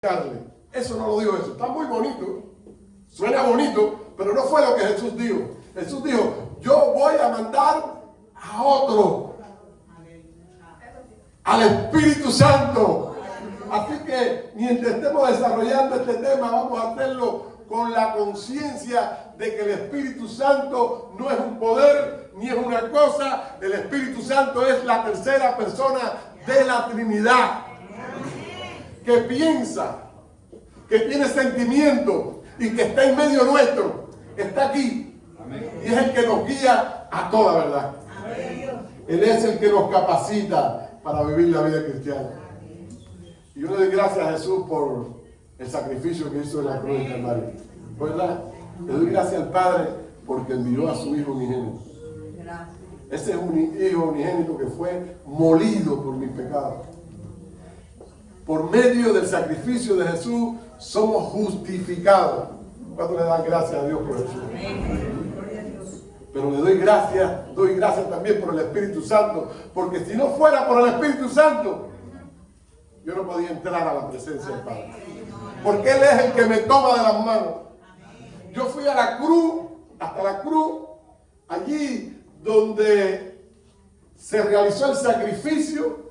carne. Eso no lo dijo Jesús. Está muy bonito. Suena bonito, pero no fue lo que Jesús dijo. Jesús dijo, yo voy a mandar a otro. Al Espíritu Santo. Así que mientras estemos desarrollando este tema, vamos a hacerlo con la conciencia de que el Espíritu Santo no es un poder ni es una cosa. El Espíritu Santo es la tercera persona de la Trinidad, que piensa, que tiene sentimiento y que está en medio nuestro. Está aquí. Y es el que nos guía a toda verdad. Él es el que nos capacita para vivir la vida cristiana. Y yo le doy gracias a Jesús por el sacrificio que hizo en la cruz de Calvario. ¿Verdad? Le doy gracias al Padre porque envió a su Hijo unigénito. Ese es un Hijo unigénito que fue molido por mis pecados. Por medio del sacrificio de Jesús somos justificados. ¿Cuánto le dan gracias a Dios por eso? Pero le doy gracias también por el Espíritu Santo, porque si no fuera por el Espíritu Santo, yo no podía entrar a la presencia del Padre. Porque Él es el que me toma de las manos. Yo fui a la cruz, hasta la cruz, allí donde se realizó el sacrificio,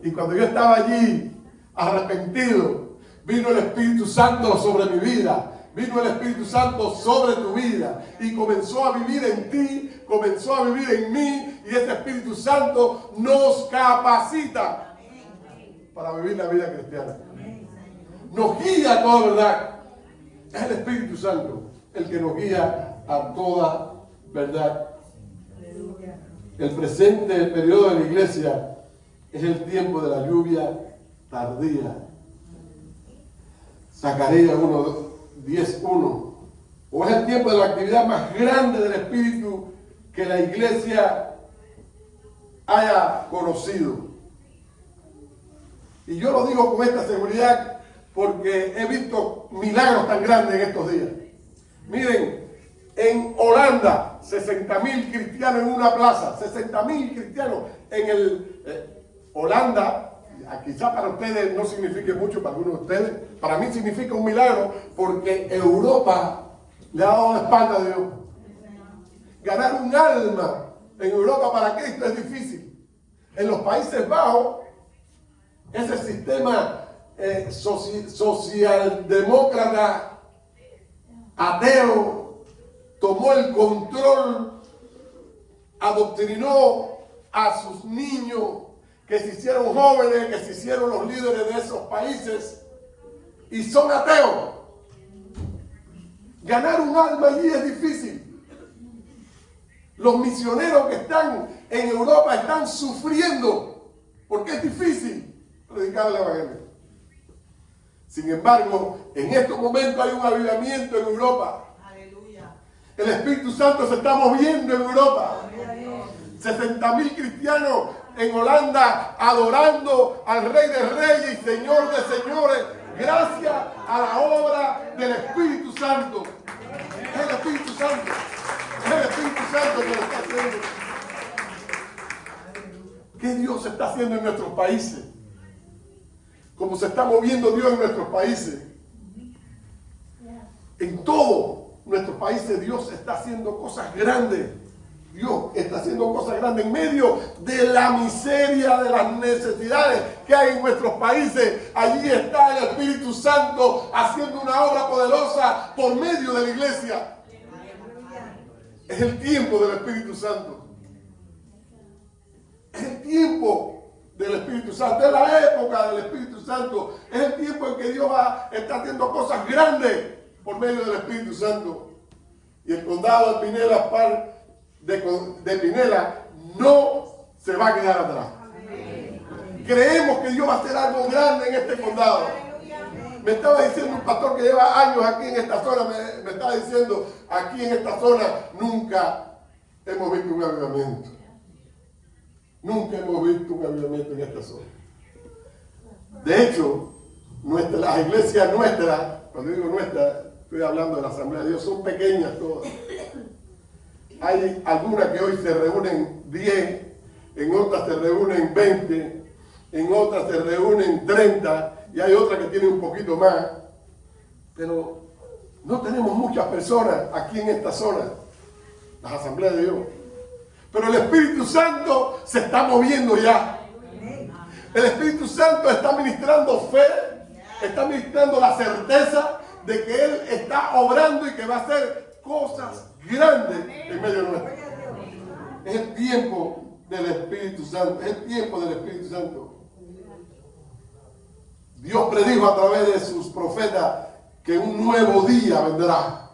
y cuando yo estaba allí arrepentido, vino el Espíritu Santo sobre mi vida. Vino el Espíritu Santo sobre tu vida y comenzó a vivir en ti, comenzó a vivir en mí, y ese Espíritu Santo nos capacita para vivir la vida cristiana. Nos guía a toda verdad. Es el Espíritu Santo el que nos guía a toda verdad. El presente periodo de la iglesia es el tiempo de la lluvia tardía. Zacarías 10:1. O es el tiempo de la actividad más grande del Espíritu que la iglesia haya conocido. Y yo lo digo con esta seguridad porque he visto milagros tan grandes en estos días. Miren, en Holanda, 60.000 cristianos en una plaza, 60.000 cristianos en Holanda. Quizá para ustedes no signifique mucho, para algunos de ustedes, para mí significa un milagro, porque Europa le ha dado la espalda a Dios. Ganar un alma en Europa para Cristo es difícil. En los Países Bajos, ese sistema socialdemócrata, ateo, tomó el control, adoctrinó a sus niños, que se hicieron jóvenes, que se hicieron los líderes de esos países, y son ateos. Ganar un alma allí es difícil. Los misioneros que están en Europa están sufriendo, porque es difícil predicar el Evangelio. Sin embargo, en estos momentos hay un avivamiento en Europa. El Espíritu Santo se está moviendo en Europa. 60.000 cristianos en Holanda adorando al Rey de Reyes y Señor de Señores, gracias a la obra del Espíritu Santo. Es el Espíritu Santo. Es el Espíritu Santo que lo está haciendo. ¿Qué Dios está haciendo en nuestros países? Como se está moviendo Dios en nuestros países. En todos nuestros países Dios está haciendo cosas grandes. Dios está haciendo cosas grandes en medio de la miseria, de las necesidades que hay en nuestros países. Allí está el Espíritu Santo haciendo una obra poderosa por medio de la iglesia. Es el tiempo del Espíritu Santo. Es el tiempo del Espíritu Santo. Es la época del Espíritu Santo. Es el tiempo en que Dios está haciendo cosas grandes por medio del Espíritu Santo. Y el condado de Pinela, de Pinela no se va a quedar atrás. Creemos que Dios va a hacer algo grande en este condado. Me estaba diciendo un pastor que lleva años aquí en esta zona, me estaba diciendo, aquí en esta zona nunca hemos visto un avivamiento. Nunca hemos visto un avivamiento en esta zona. De hecho, las iglesias nuestras, cuando digo nuestras, estoy hablando de la Asamblea de Dios, son pequeñas todas. Hay algunas que hoy se reúnen 10, en otras se reúnen 20, en otras se reúnen 30, y hay otras que tienen un poquito más, pero no tenemos muchas personas aquí en esta zona, las asambleas de Dios. Pero el Espíritu Santo se está moviendo ya. El Espíritu Santo está ministrando fe, está ministrando la certeza de que Él está obrando y que va a hacer cosas grandes en medio nuestro. Es el tiempo del Espíritu Santo, es el tiempo del Espíritu Santo. Dios predijo a través de sus profetas que un nuevo día vendrá.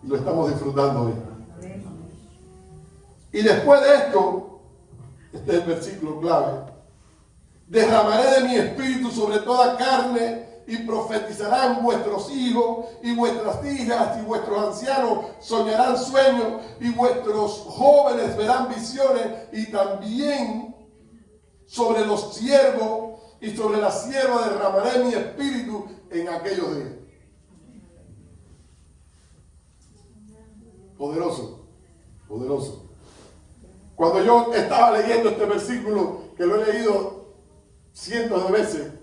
Y lo estamos disfrutando hoy. Y después de esto, este es el versículo clave: derramaré de mi espíritu sobre toda carne, y profetizarán vuestros hijos y vuestras hijas, y vuestros ancianos soñarán sueños, y vuestros jóvenes verán visiones, y también sobre los siervos y sobre la sierva derramaré mi espíritu en aquellos días. Poderoso, poderoso. Cuando yo estaba leyendo este versículo, que lo he leído cientos de veces,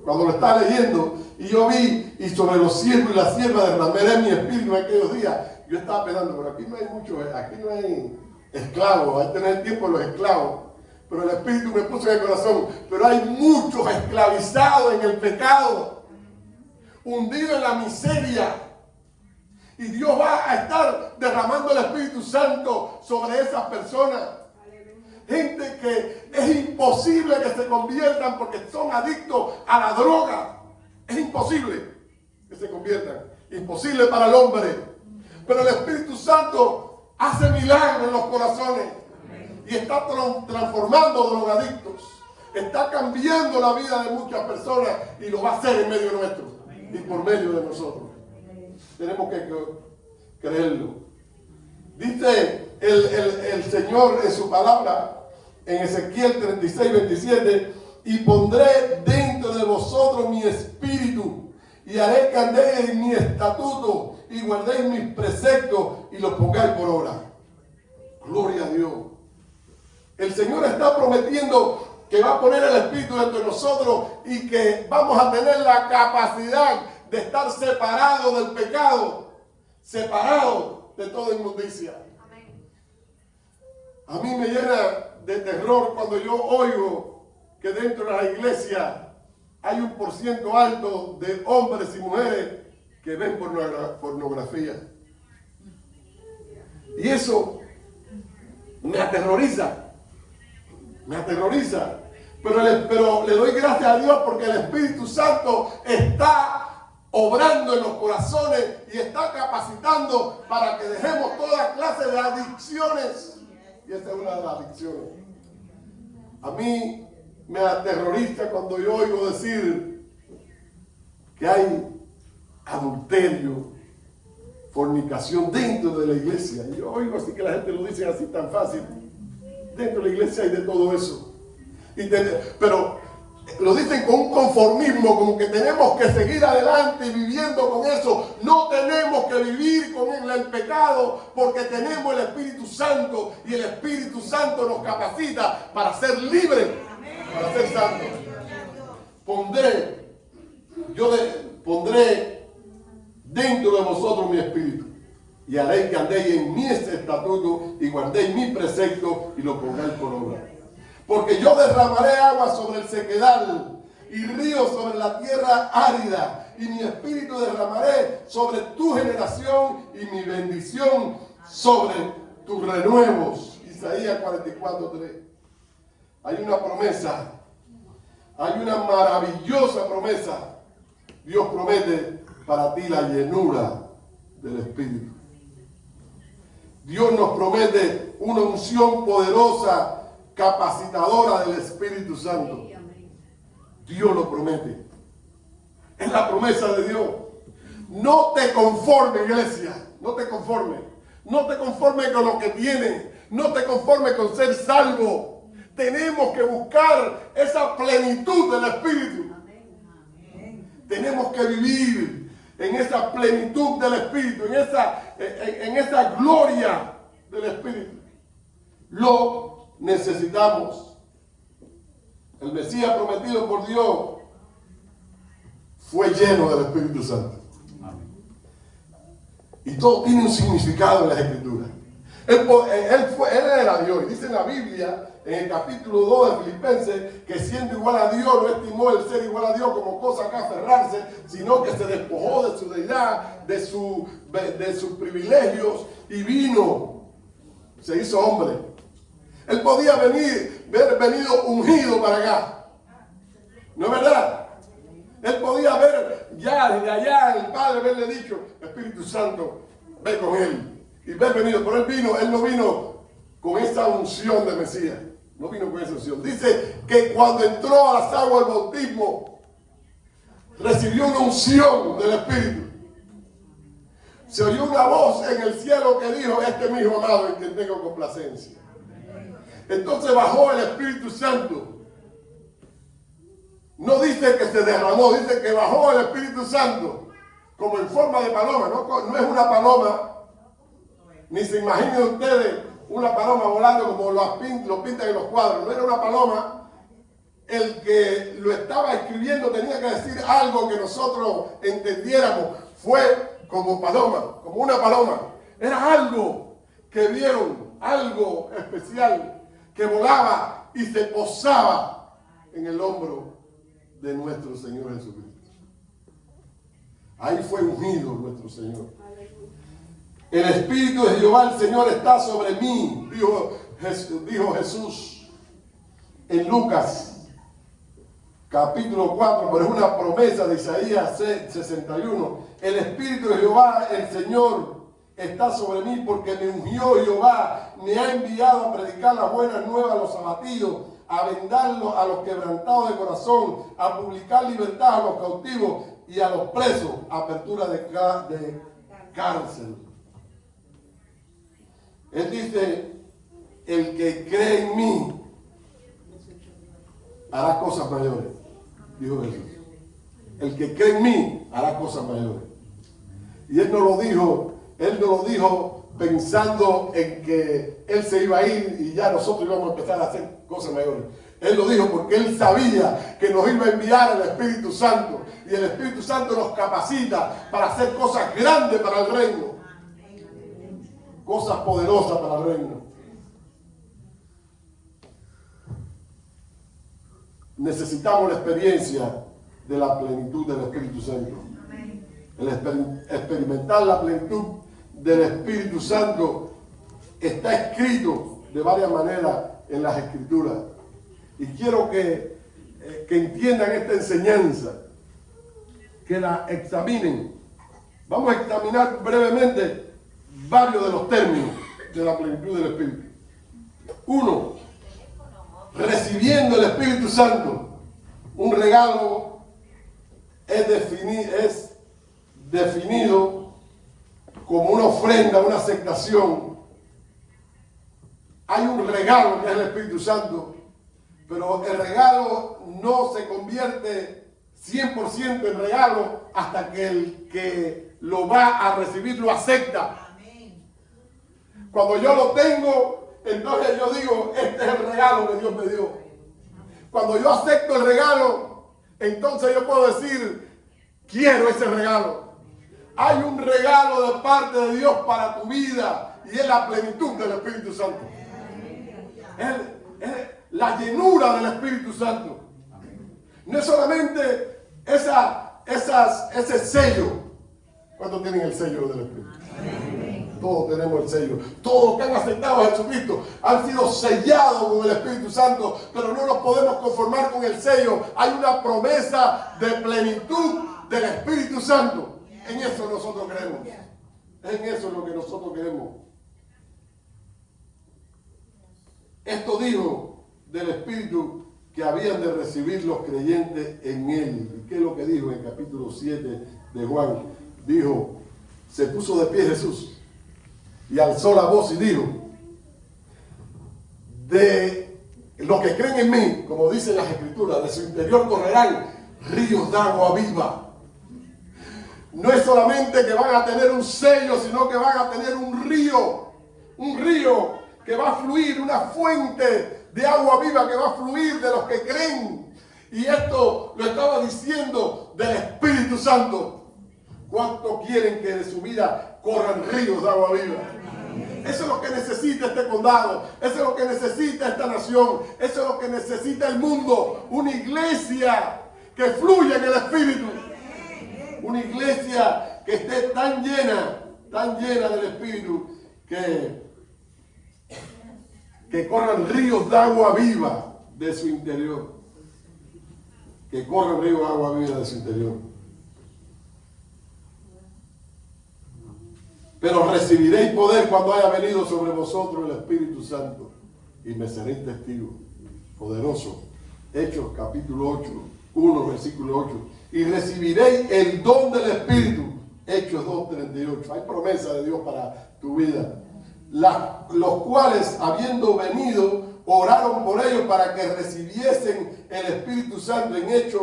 cuando lo estaba leyendo y yo vi, y sobre los siervos y las siervas derramaré mi espíritu en aquellos días, yo estaba pensando, pero aquí no hay muchos, aquí no hay esclavos, hay que tener tiempo de los esclavos. Pero el Espíritu me puso en el corazón, pero hay muchos esclavizados en el pecado, hundidos en la miseria. Y Dios va a estar derramando el Espíritu Santo sobre esas personas. Gente que es imposible que se conviertan porque son adictos a la droga. Es imposible que se conviertan. Imposible para el hombre. Pero el Espíritu Santo hace milagros en los corazones. Y está transformando drogadictos. Está cambiando la vida de muchas personas. Y lo va a hacer en medio nuestro. Y por medio de nosotros. Tenemos que creerlo. Dice el Señor en su palabra, en Ezequiel 36, 27, y pondré dentro de vosotros mi espíritu, y haré que andéis en mi estatuto, y guardéis mis preceptos, y los pongáis por obra. Gloria a Dios. El Señor está prometiendo que va a poner el espíritu dentro de nosotros, y que vamos a tener la capacidad de estar separados del pecado, separados de toda inmundicia. A mí me llena de terror cuando yo oigo que dentro de la iglesia hay un porciento alto de hombres y mujeres que ven pornografía. Y eso me aterroriza. Me aterroriza. Pero le doy gracias a Dios porque el Espíritu Santo está obrando en los corazones y está capacitando para que dejemos toda clase de adicciones. Y esta es una de las adicciones. A mí me aterroriza cuando yo oigo decir que hay adulterio, fornicación dentro de la iglesia. Y yo oigo así que la gente lo dice así tan fácil. Dentro de la iglesia hay de todo eso. Pero lo dicen con un conformismo, como que tenemos que seguir adelante viviendo con eso. No tenemos que vivir con el pecado porque tenemos el Espíritu Santo y el Espíritu Santo nos capacita para ser libres, para ser santos. Pondré dentro de vosotros mi espíritu y haré que andéis en mis estatutos y guardéis mis preceptos y los pongáis por obra. Porque yo derramaré agua sobre el sequedal y ríos sobre la tierra árida, y mi espíritu derramaré sobre tu generación y mi bendición sobre tus renuevos. Isaías 44:3. Hay una promesa, hay una maravillosa promesa. Dios promete para ti la llenura del Espíritu. Dios nos promete una unción poderosa, capacitadora del Espíritu Santo. Dios lo promete. Es la promesa de Dios. No te conformes, iglesia. No te conformes. No te conformes con lo que tienes. No te conformes con ser salvo. Tenemos que buscar esa plenitud del Espíritu. Tenemos que vivir en esa plenitud del Espíritu, en esa gloria del Espíritu. Lo necesitamos. el Mesías prometido por Dios, fue lleno del Espíritu Santo. Y todo tiene un significado en las Escrituras. Él era Dios. Y dice en la Biblia, en el capítulo 2 de Filipenses, que siendo igual a Dios, no estimó el ser igual a Dios como cosa que aferrarse, sino que se despojó de su deidad, de sus privilegios, y vino, se hizo hombre. Él podía haber venido ungido para acá. ¿No es verdad? Él podía haber ya desde allá el Padre haberle dicho, Espíritu Santo, ve con él. Y haber venido, pero él no vino con esa unción de Mesías. No vino con esa unción. Dice que cuando entró a las aguas del bautismo, recibió una unción del Espíritu. Se oyó una voz en el cielo que dijo, este es mi hijo amado en quien tengo complacencia. Entonces bajó el Espíritu Santo. No dice que se derramó, dice que bajó el Espíritu Santo como en forma de paloma. No es una paloma, ni se imaginen ustedes una paloma volando como lo pintan en los cuadros. No era una paloma. El que lo estaba escribiendo tenía que decir algo que nosotros entendiéramos. Fue como paloma, como una paloma. Era algo que vieron, algo especial, que volaba y se posaba en el hombro de nuestro Señor Jesucristo. Ahí fue ungido nuestro Señor. El Espíritu de Jehová, el Señor, está sobre mí, dijo Jesús en Lucas capítulo 4, pero es una promesa de Isaías 61. El Espíritu de Jehová, el Señor, está sobre mí porque me ungió Jehová, me ha enviado a predicar las buenas nuevas a los abatidos, a vendarlos a los quebrantados de corazón, a publicar libertad a los cautivos y a los presos, apertura de cárcel. Él dice, el que cree en mí hará cosas mayores, dijo Jesús. El que cree en mí hará cosas mayores. Y él no lo dijo pensando en que él se iba a ir y ya nosotros íbamos a empezar a hacer cosas mayores. Él lo dijo porque él sabía que nos iba a enviar el Espíritu Santo. Y el Espíritu Santo nos capacita para hacer cosas grandes para el reino. Cosas poderosas para el reino. Necesitamos la experiencia de la plenitud del Espíritu Santo. El experimentar la plenitud del Espíritu Santo está escrito de varias maneras en las Escrituras. Y quiero que entiendan esta enseñanza, que la examinen. Vamos a examinar brevemente varios de los términos de la plenitud del Espíritu. 1. Recibiendo el Espíritu Santo. Un regalo es definido como una ofrenda, una aceptación. Hay un regalo que es el Espíritu Santo, pero el regalo no se convierte 100% en regalo hasta que el que lo va a recibir lo acepta. Cuando yo lo tengo, entonces yo digo, este es el regalo que Dios me dio. Cuando yo acepto el regalo, entonces yo puedo decir, quiero ese regalo. Hay un regalo de parte de Dios para tu vida y es la plenitud del Espíritu Santo. Es la llenura del Espíritu Santo. No es solamente ese sello. ¿Cuántos tienen el sello del Espíritu? Todos tenemos el sello. Todos que han aceptado a Jesucristo han sido sellados con el Espíritu Santo, pero no nos podemos conformar con el sello. Hay una promesa de plenitud del Espíritu Santo. En eso nosotros creemos. En eso es lo que nosotros queremos. Esto dijo del Espíritu que habían de recibir los creyentes en Él. ¿Qué es lo que dijo en el capítulo 7 de Juan? Dijo, se puso de pie Jesús y alzó la voz y dijo, de los que creen en mí, como dicen las Escrituras, de su interior correrán ríos de agua viva. No es solamente que van a tener un sello, sino que van a tener un río que va a fluir, una fuente de agua viva que va a fluir de los que creen. Y esto lo estaba diciendo del Espíritu Santo. ¿Cuánto quieren que de su vida corran ríos de agua viva? Eso es lo que necesita este condado. Eso es lo que necesita esta nación. Eso es lo que necesita el mundo. Una iglesia que fluya en el Espíritu. Una iglesia que esté tan llena del Espíritu que corran ríos de agua viva de su interior. Que corran ríos de agua viva de su interior. Pero recibiréis poder cuando haya venido sobre vosotros el Espíritu Santo y me seréis testigos. Poderoso. Hechos capítulo 8, 1 versículo 8. Y recibiréis el don del Espíritu. Hechos 2, 38. Hay promesa de Dios para tu vida. Los cuales, habiendo venido, oraron por ellos para que recibiesen el Espíritu Santo en Hechos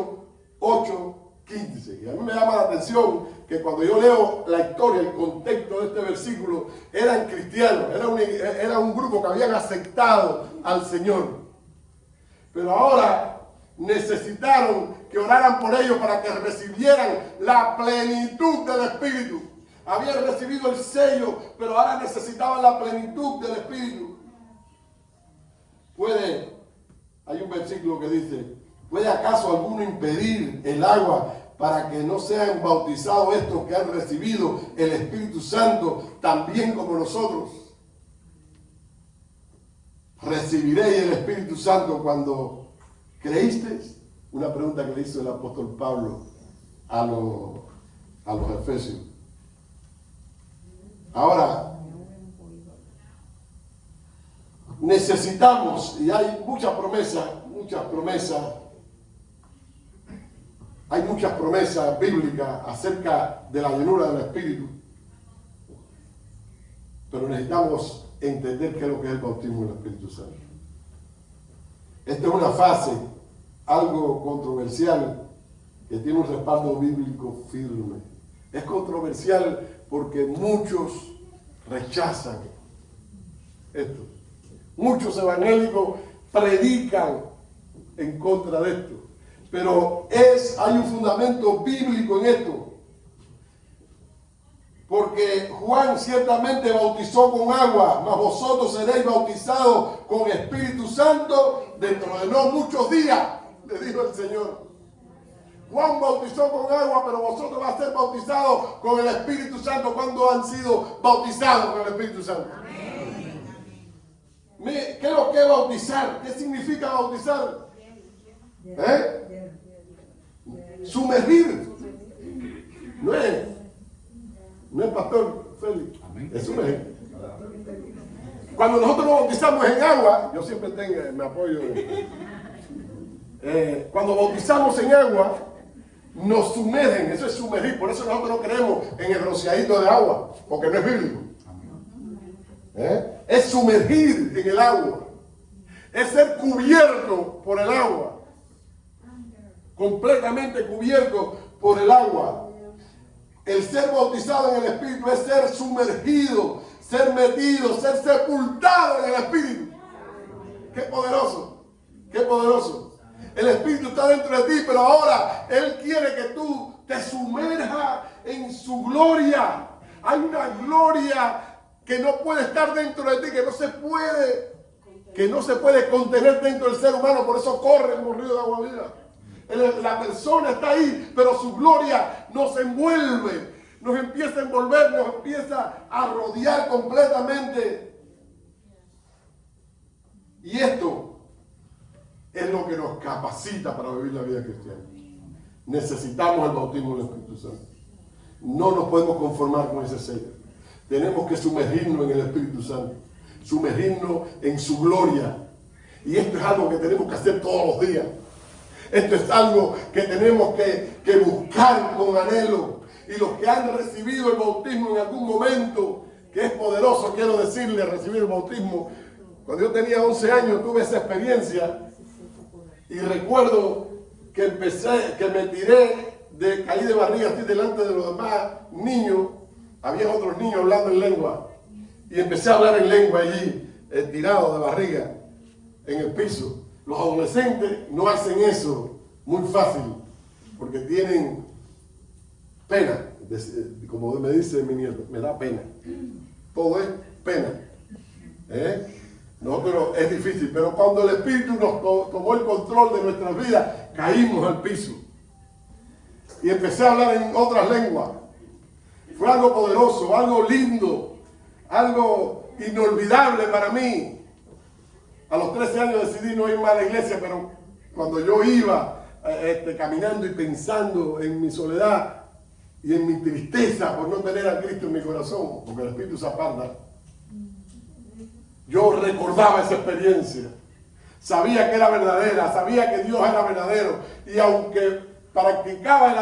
8, 15. Y a mí me llama la atención que cuando yo leo la historia, el contexto de este versículo, eran cristianos, era un grupo que habían aceptado al Señor. Pero ahora necesitaron que oraran por ellos para que recibieran la plenitud del Espíritu. Habían recibido el sello, pero ahora necesitaban la plenitud del Espíritu. Hay un versículo que dice: ¿puede acaso alguno impedir el agua para que no sean bautizados estos que han recibido el Espíritu Santo también como nosotros? ¿Recibiréis el Espíritu Santo cuando creísteis? Una pregunta que le hizo el apóstol Pablo a los efesios. Ahora, necesitamos, y hay muchas promesas, hay muchas promesas bíblicas acerca de la llenura del Espíritu, pero necesitamos entender qué es lo que es el bautismo del Espíritu Santo. Esta es una fase algo controversial que tiene un respaldo bíblico firme. Es controversial porque muchos rechazan esto. Muchos evangélicos predican en contra de esto. Pero hay un fundamento bíblico en esto. Porque Juan ciertamente bautizó con agua, mas vosotros seréis bautizados con Espíritu Santo dentro de no muchos días, le dijo el Señor. Juan bautizó con agua, pero vosotros van a ser bautizados con el Espíritu Santo. ¿Cuándo han sido bautizados con el Espíritu Santo? ¿Qué es lo que es bautizar? ¿Qué significa bautizar? Sumergir. No es pastor Félix, es sumergir. Cuando nosotros nos bautizamos en agua, yo siempre me apoyo. Cuando bautizamos en agua, nos sumergen, eso es sumergir. Por eso nosotros no creemos en el rociadito de agua, porque no es bíblico. Es sumergir en el agua, es ser cubierto por el agua, completamente cubierto por el agua. El ser bautizado en el Espíritu es ser sumergido, ser metido, ser sepultado en el Espíritu. ¡Qué poderoso! ¡Qué poderoso! El Espíritu está dentro de ti, pero ahora Él quiere que tú te sumerjas en su gloria. Hay una gloria que no puede estar dentro de ti, que no se puede contener dentro del ser humano. Por eso corre como río de agua viva. La persona está ahí, pero su gloria nos envuelve, nos empieza a envolver, nos empieza a rodear completamente. Y esto es lo que nos capacita para vivir la vida cristiana. Necesitamos el bautismo del Espíritu Santo. No nos podemos conformar con ese sello. Tenemos que sumergirnos en el Espíritu Santo, sumergirnos en su gloria. Y esto es algo que tenemos que hacer todos los días. Esto es algo que tenemos que buscar con anhelo. Y los que han recibido el bautismo en algún momento, que es poderoso, quiero decirles, recibir el bautismo. Cuando yo tenía 11 años tuve esa experiencia. Y recuerdo que caí de barriga así delante de los demás niños. Había otros niños hablando en lengua. Y empecé a hablar en lengua allí, tirado de barriga. en el piso. Los adolescentes no hacen eso muy fácil porque tienen pena. Como me dice mi nieto, me da pena. Todo es pena. Nosotros es difícil, pero cuando el Espíritu nos tomó el control de nuestras vidas, caímos al piso. Y empecé a hablar en otras lenguas. Fue algo poderoso, algo lindo, algo inolvidable para mí. A los 13 años decidí no ir más a la iglesia, pero cuando yo iba caminando y pensando en mi soledad y en mi tristeza por no tener a Cristo en mi corazón, porque el Espíritu se aparta, yo recordaba esa experiencia. Sabía que era verdadera, sabía que Dios era verdadero. Y aunque practicaba el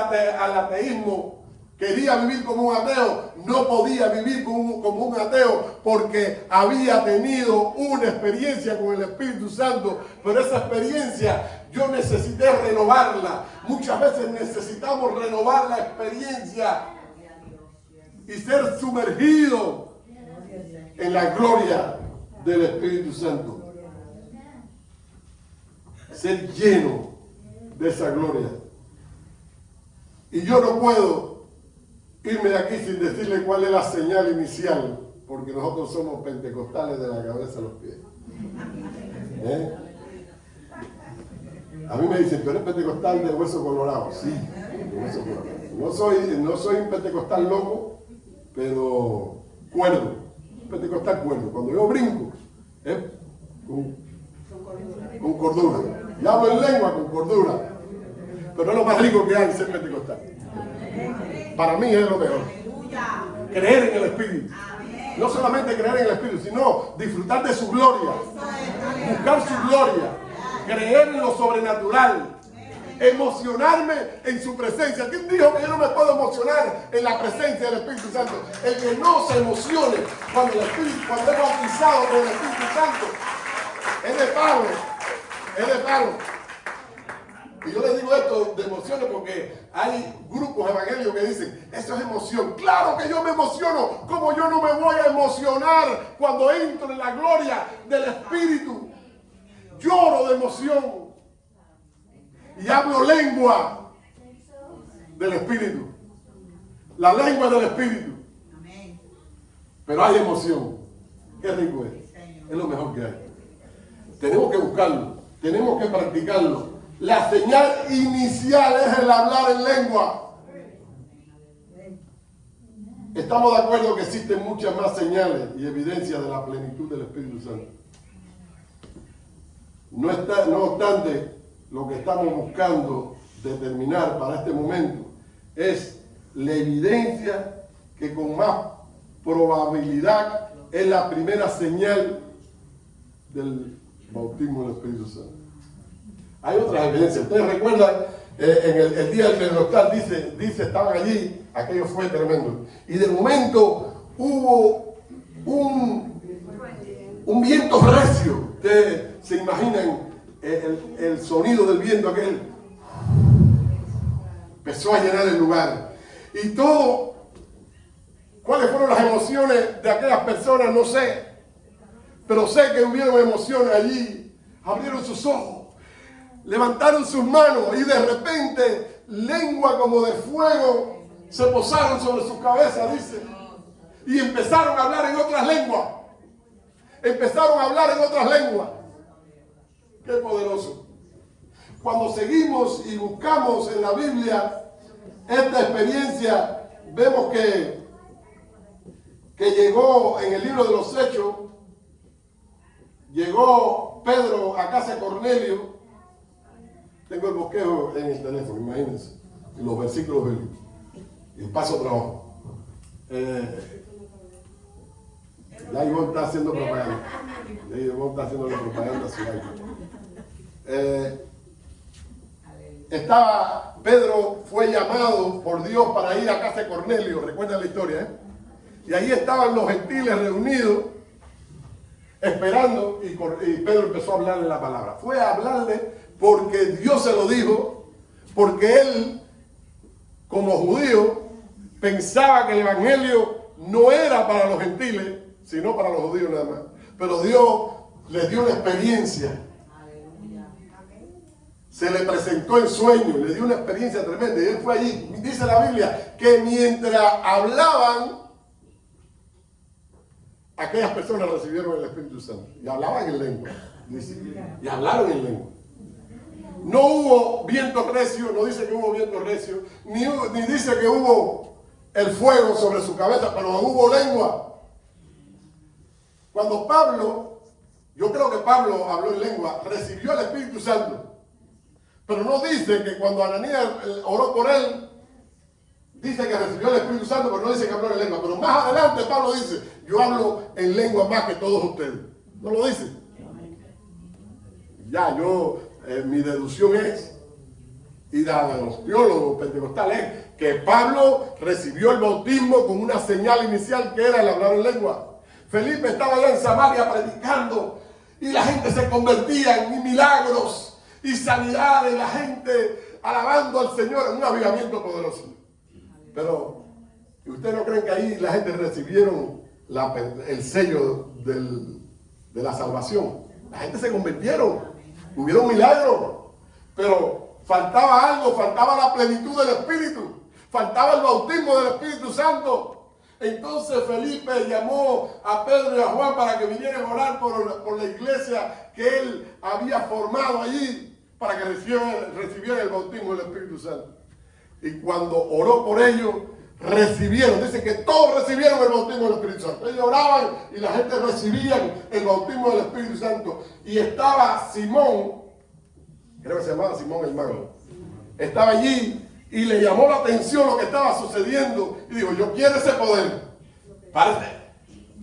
ateísmo, quería vivir como un ateo, no podía vivir como un ateo porque había tenido una experiencia con el Espíritu Santo, pero esa experiencia yo necesité renovarla. Muchas veces necesitamos renovar la experiencia y ser sumergidos en la gloria del Espíritu Santo. Ser lleno de esa gloria. Y yo no puedo irme de aquí sin decirle cuál es la señal inicial, porque nosotros somos pentecostales de la cabeza a los pies. A mí me dicen, ¿tú eres pentecostal de hueso colorado? Sí, de hueso colorado. No soy un pentecostal loco, pero cuerdo. Pentecostal cuerdo. Cuando yo brinco, con cordura. Y hablo en lengua con cordura. Pero es lo más rico que hay ser pentecostal. Para mí es lo mejor. Creer en el Espíritu. No solamente creer en el Espíritu, sino disfrutar de su gloria. Buscar su gloria. Creer en lo sobrenatural. Emocionarme en su presencia. ¿Quién dijo que yo no me puedo emocionar en la presencia del Espíritu Santo? El que no se emocione cuando es bautizado con el Espíritu Santo es de palo. Es de palo. Y yo les digo esto de emociones porque hay grupos evangélicos que dicen, eso es emoción. Claro que yo me emociono. ¿Cómo yo no me voy a emocionar cuando entro en la gloria del Espíritu? Lloro de emoción. Y hablo lengua del Espíritu. La lengua del Espíritu. Pero hay emoción. Qué rico es. Es lo mejor que hay. Tenemos que buscarlo. Tenemos que practicarlo. La señal inicial es el hablar en lengua. Estamos de acuerdo que existen muchas más señales y evidencias de la plenitud del Espíritu Santo. No obstante, lo que estamos buscando determinar para este momento es la evidencia que con más probabilidad es la primera señal del bautismo del Espíritu Santo. Hay otras evidencias. Ustedes recuerdan, en el día del Pentecostal dice, estaban allí, aquello fue tremendo. Y de momento hubo un viento recio. Ustedes se imaginan el sonido del viento aquel. Empezó a llenar el lugar. Y todo, ¿cuáles fueron las emociones de aquellas personas? No sé. Pero sé que hubieron emociones allí. Abrieron sus ojos. Levantaron sus manos y de repente lengua como de fuego se posaron sobre sus cabezas, dice. Y empezaron a hablar en otras lenguas. Empezaron a hablar en otras lenguas. Qué poderoso. Cuando seguimos y buscamos en la Biblia esta experiencia, vemos que llegó en el libro de los Hechos, llegó Pedro a casa de Cornelio. Tengo el bosquejo en el teléfono, imagínense, y los versículos bíblicos. Y paso trabajo. Ya Ivonne está haciendo propaganda. Ya Ivonne está haciendo propaganda a su Pedro fue llamado por Dios para ir a casa de Cornelio. Recuerdan la historia, Y ahí estaban los gentiles reunidos, esperando, y Pedro empezó a hablarle la palabra. Fue a hablarle porque Dios se lo dijo, porque él, como judío, pensaba que el evangelio no era para los gentiles, sino para los judíos nada más. Pero Dios les dio una experiencia se le presentó en sueño, le dio una experiencia tremenda y él fue allí. Dice la Biblia que mientras hablaban, aquellas personas recibieron el Espíritu Santo y hablaban en lengua. Dice, y hablaron en lengua. No hubo viento recio, no dice que hubo viento recio, ni dice que hubo el fuego sobre su cabeza, pero hubo lengua. Cuando Pablo, yo creo que Pablo habló en lengua, recibió el Espíritu Santo. Pero no dice que cuando Ananías oró por él, dice que recibió el Espíritu Santo, pero no dice que habló en lengua. Pero más adelante Pablo dice, yo hablo en lengua más que todos ustedes. ¿No lo dice? Ya, mi deducción es, y la de los teólogos pentecostales, es que Pablo recibió el bautismo con una señal inicial que era el hablar en lengua. Felipe estaba allá en Samaria predicando y la gente se convertía en milagros y sanidades, la gente alabando al Señor en un avivamiento poderoso. Pero, ¿ustedes no creen que ahí la gente recibieron el sello de la salvación? La gente se convirtieron, hubieron milagros, pero faltaba algo, faltaba la plenitud del Espíritu, faltaba el bautismo del Espíritu Santo. Entonces Felipe llamó a Pedro y a Juan para que vinieran a orar por la iglesia que él había formado allí, para que recibieran el bautismo del Espíritu Santo. Y cuando oró por ellos, recibieron, dice que todos recibieron el bautismo del Espíritu Santo. Ellos oraban y la gente recibía el bautismo del Espíritu Santo. Y estaba Simón, creo que se llamaba Simón el mago, estaba allí y le llamó la atención lo que estaba sucediendo y dijo, yo quiero ese poder.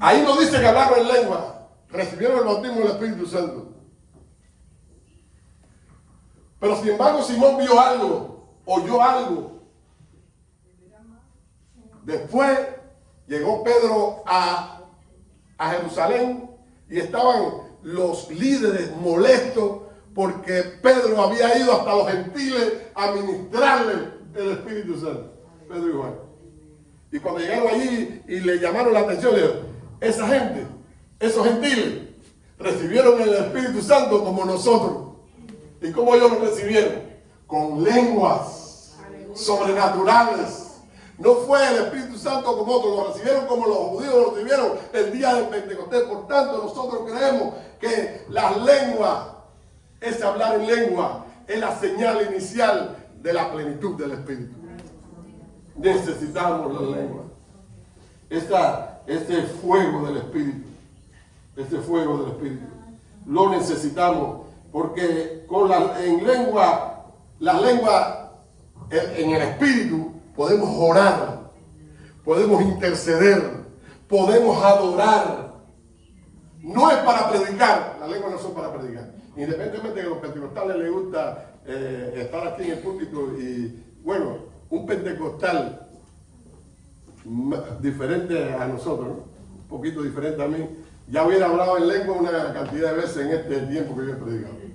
Ahí no dice que hablaron en lengua, recibieron el bautismo del Espíritu Santo. Pero sin embargo Simón vio algo, oyó algo. Después llegó Pedro a Jerusalén y estaban los líderes molestos porque Pedro había ido hasta los gentiles a ministrarle el Espíritu Santo. Pedro y Juan. Y cuando llegaron allí y le llamaron la atención, le dijeron, esa gente, esos gentiles, recibieron el Espíritu Santo como nosotros. ¿Y cómo ellos lo recibieron? Con lenguas sobrenaturales. No fue el Espíritu Santo como otros, lo recibieron como los judíos lo recibieron el día del Pentecostés. Por tanto, nosotros creemos que las lenguas, ese hablar en lengua, es la señal inicial de la plenitud del Espíritu. Necesitamos la lengua. Este fuego del Espíritu, este fuego del Espíritu, lo necesitamos. Porque en las lenguas, en el Espíritu, podemos orar, podemos interceder, podemos adorar. No es para predicar, las lenguas no son para predicar. Independientemente de que a los pentecostales les gusta estar aquí en el púlpito y, bueno, un pentecostal diferente a nosotros, ¿no? Un poquito diferente a mí, ya hubiera hablado en lengua una cantidad de veces en este tiempo que yo he predicado.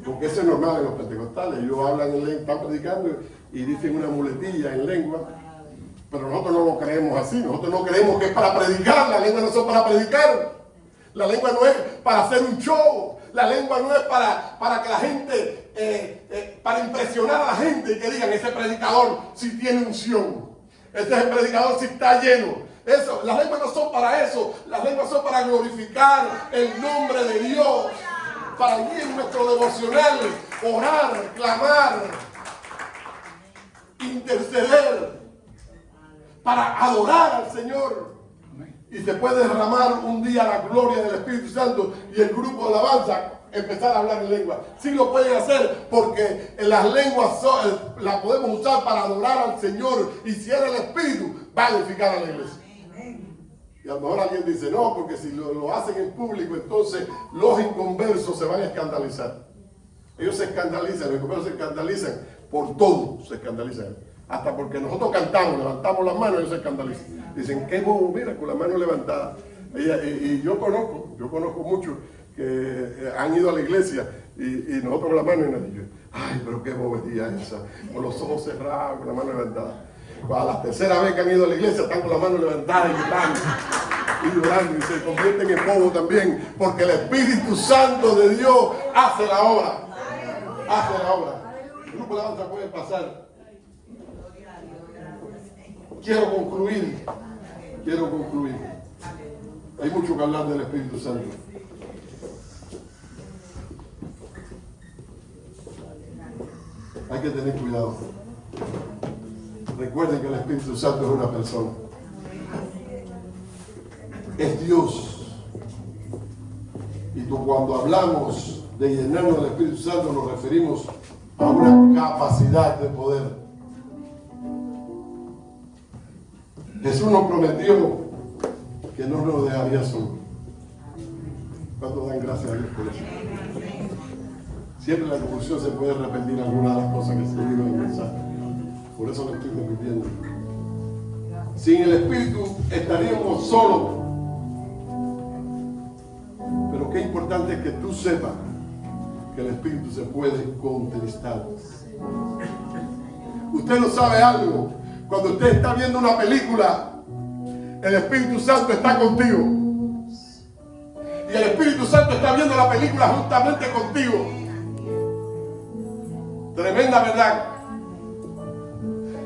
Porque eso es normal en los pentecostales. Ellos hablan en lengua, están predicando y dicen una muletilla en lengua. Pero nosotros no lo creemos así. Nosotros no creemos que es para predicar. Las lenguas no son para predicar. La lengua no es para hacer un show. La lengua no es para que la gente, para impresionar a la gente y que digan, ese predicador sí tiene unción. Ese predicador sí está lleno. Eso, las lenguas no son para eso. Las lenguas son para glorificar el nombre de Dios. Para allí en nuestro devocional, orar, clamar, interceder, para adorar al Señor. Y se puede derramar un día la gloria del Espíritu Santo y el grupo de alabanza empezar a hablar en lengua. Sí lo pueden hacer porque las lenguas las podemos usar para adorar al Señor y si era el Espíritu, va a edificar a la iglesia. Y a lo mejor alguien dice, no, porque si lo hacen en público, entonces los inconversos se van a escandalizar. Ellos se escandalizan, los inconversos se escandalizan por todo, se escandalizan. Hasta porque nosotros cantamos, levantamos las manos, ellos se escandalizan. Dicen, qué bobo, mira, con la mano levantada. Y yo conozco muchos que han ido a la iglesia y nosotros con la mano en el anillo. Ay, pero qué bobería esa, con los ojos cerrados, con la mano levantada. A la tercera vez que han ido a la iglesia están con la mano levantada y gritando y llorando y se convierten en bobo también, porque el Espíritu Santo de Dios hace la obra. hace la obra. El grupo de alabanza puede pasar. Quiero concluir. Hay mucho que hablar del Espíritu Santo. Hay que tener cuidado. Recuerden que el Espíritu Santo es una persona. Es Dios. Y cuando hablamos de llenarnos del Espíritu Santo nos referimos a una capacidad de poder. Jesús nos prometió que no nos dejaría solos. ¿Cuánto dan gracias a Dios por eso? Siempre en la conclusión se puede repetir algunas de las cosas que se dijeron en el mensaje. Por eso lo estoy repitiendo. Sin el Espíritu estaríamos solos. Pero qué importante es que tú sepas que el Espíritu se puede contristar. Usted no sabe algo. Cuando usted está viendo una película, el Espíritu Santo está contigo. Y el Espíritu Santo está viendo la película juntamente contigo. Tremenda verdad.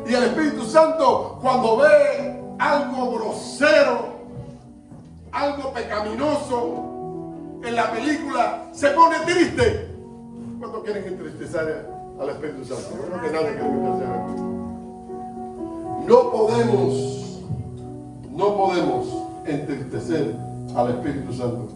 Y el Espíritu Santo, cuando ve algo grosero, algo pecaminoso en la película, se pone triste. ¿Cuántos quieren entristecer al Espíritu Santo? Yo creo que nadie quiere entristecer al Espíritu. No podemos entristecer al Espíritu Santo.